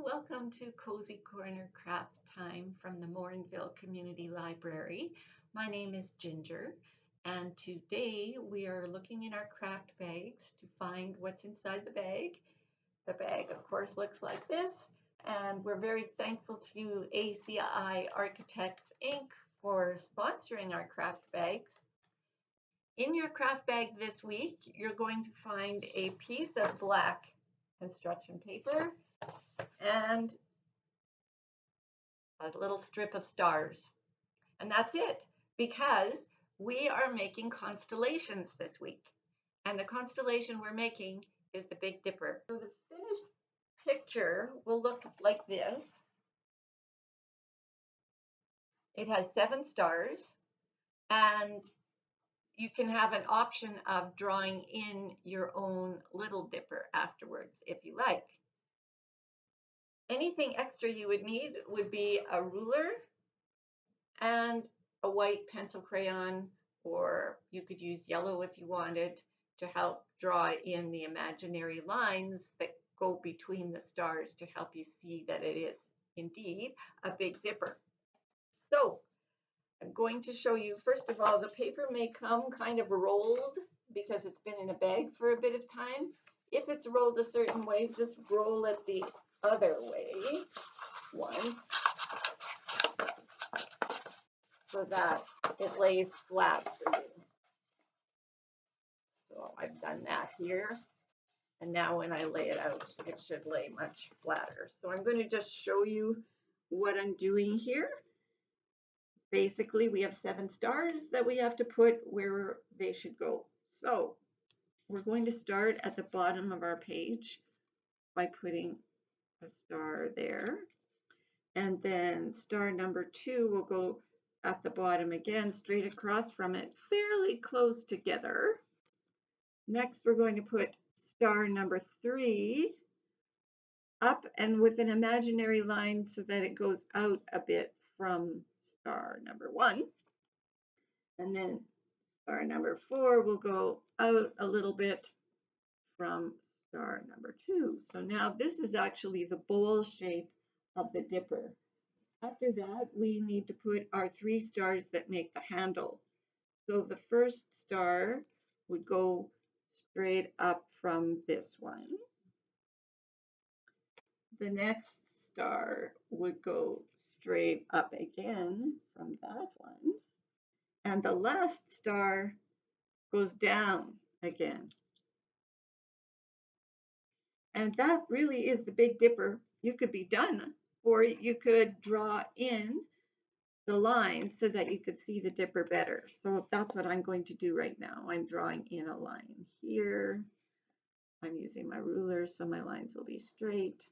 welcome to Cozy Corner Craft Time from the Morinville Community Library. My name is Ginger, and today we are looking in our craft bags to find what's inside the bag. The bag, of course, looks like this, and we're very thankful to ACI Architects Inc. for sponsoring our craft bags. In your craft bag this week, you're going to find a piece of black construction paper and a little strip of stars. And that's it, because we are making constellations this week. And the constellation we're making is the Big Dipper. So the finished picture will look like this. It has 7 stars, and you can have an option of drawing in your own Little Dipper afterwards if you like. Anything extra you would need would be a ruler and a white pencil crayon, or you could use yellow if you wanted to help draw in the imaginary lines that go between the stars to help you see that it is indeed a Big Dipper. So I'm going to show you, first of all, the paper may come kind of rolled because it's been in a bag for a bit of time. If it's rolled a certain way, just roll it the other way once, so that it lays flat for you. So I've done that here. And now when I lay it out, it should lay much flatter. So I'm going to just show you what I'm doing here. Basically, we have 7 stars that we have to put where they should go. So we're going to start at the bottom of our page by putting a star there. And then star number 2 will go at the bottom again, straight across from it, fairly close together. Next, we're going to put star number 3 up and with an imaginary line so that it goes out a bit from star number 1. And then star number 4 will go out a little bit from star number 2. So now this is actually the bowl shape of the dipper. After that, we need to put our 3 stars that make the handle. So the first star would go straight up from this one. The next star would go straight up again from that one. And the last star goes down again. And that really is the Big Dipper. You could be done, or you could draw in the lines so that you could see the dipper better. So that's what I'm going to do right now. I'm drawing in a line here. I'm using my ruler so my lines will be straight.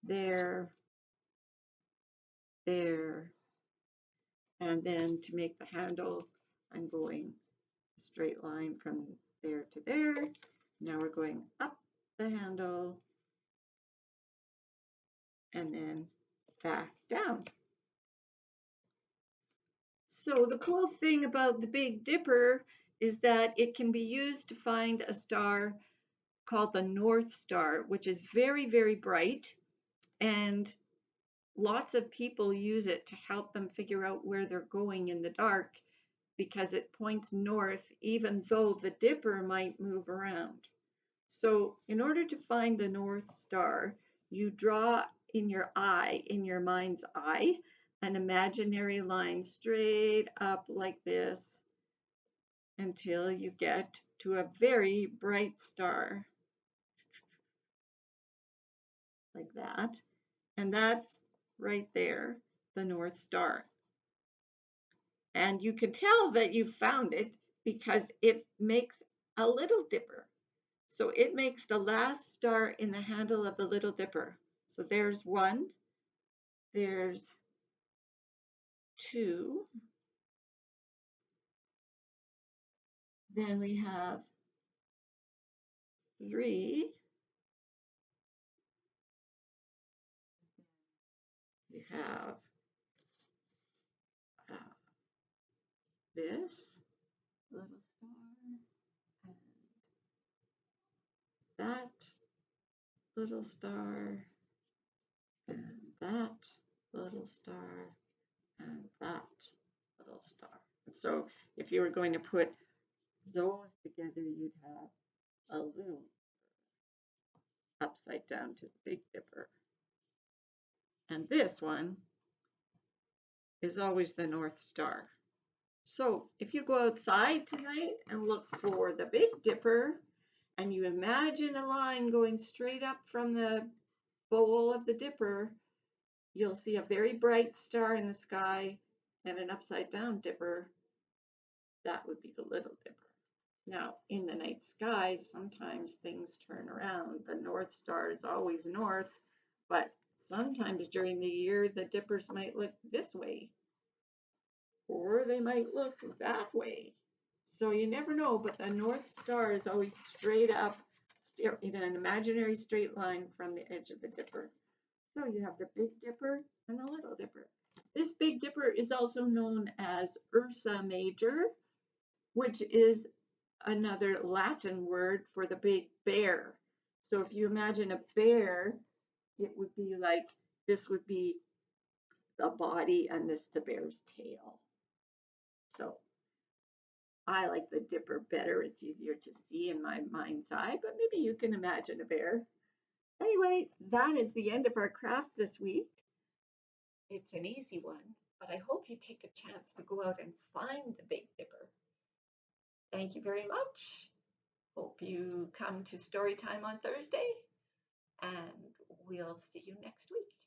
There, there, and then to make the handle, I'm going a straight line from there to there. Now we're going up the handle and then back down. So the cool thing about the Big Dipper is that it can be used to find a star called the North Star, which is very, very bright, and lots of people use it to help them figure out where they're going in the dark because it points north even though the dipper might move around. So in order to find the North Star, you draw in your eye, in your mind's eye, an imaginary line straight up like this until you get to a very bright star. Like that. And that's right there, the North Star. And you can tell that you found it because it makes a Little Dipper. So it makes the last star in the handle of the Little Dipper. So there's 1, there's 2, then we have 3, we have this little star and that little star and star and that little star. And so if you were going to put those together, you'd have a little upside down to the Big Dipper. And this one is always the North Star. So if you go outside tonight and look for the Big Dipper, and you imagine a line going straight up from the bowl of the dipper, you'll see a very bright star in the sky and an upside down dipper. That would be the Little Dipper. Now, in the night sky, sometimes things turn around. The North Star is always north, but sometimes during the year, the dippers might look this way, or they might look that way. So you never know, but the North Star is always straight up in an imaginary straight line from the edge of the dipper. So you have the Big Dipper and the Little Dipper. This Big Dipper is also known as Ursa Major, which is another Latin word for the big bear. So if you imagine a bear, it would be like, this would be the body and this the bear's tail. So I like the dipper better. It's easier to see in my mind's eye, but maybe you can imagine a bear. Anyway, that is the end of our craft this week. It's an easy one, but I hope you take a chance to go out and find the Big Dipper. Thank you very much. Hope you come to story time on Thursday, and we'll see you next week.